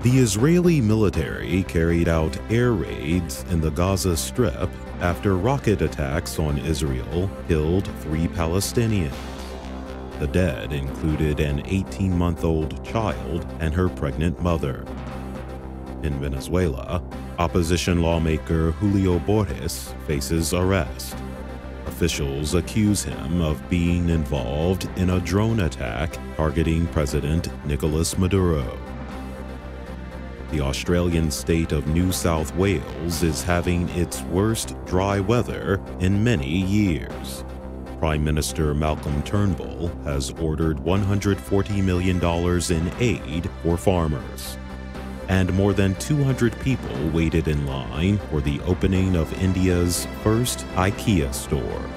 The Israeli military carried out air raids in the Gaza Strip after rocket attacks on Israel killed 3 Palestinians. The dead included an 18-month-old child and her pregnant mother. In Venezuela, opposition lawmaker Julio Borges faces arrest. Officials accuse him of being involved in a drone attack targeting President Nicolas Maduro. The Australian state of New South Wales is having its worst dry weather in many years. Prime Minister Malcolm Turnbull has ordered $140 million in aid for farmers. And more than 200 people waited in line for the opening of India's first IKEA store.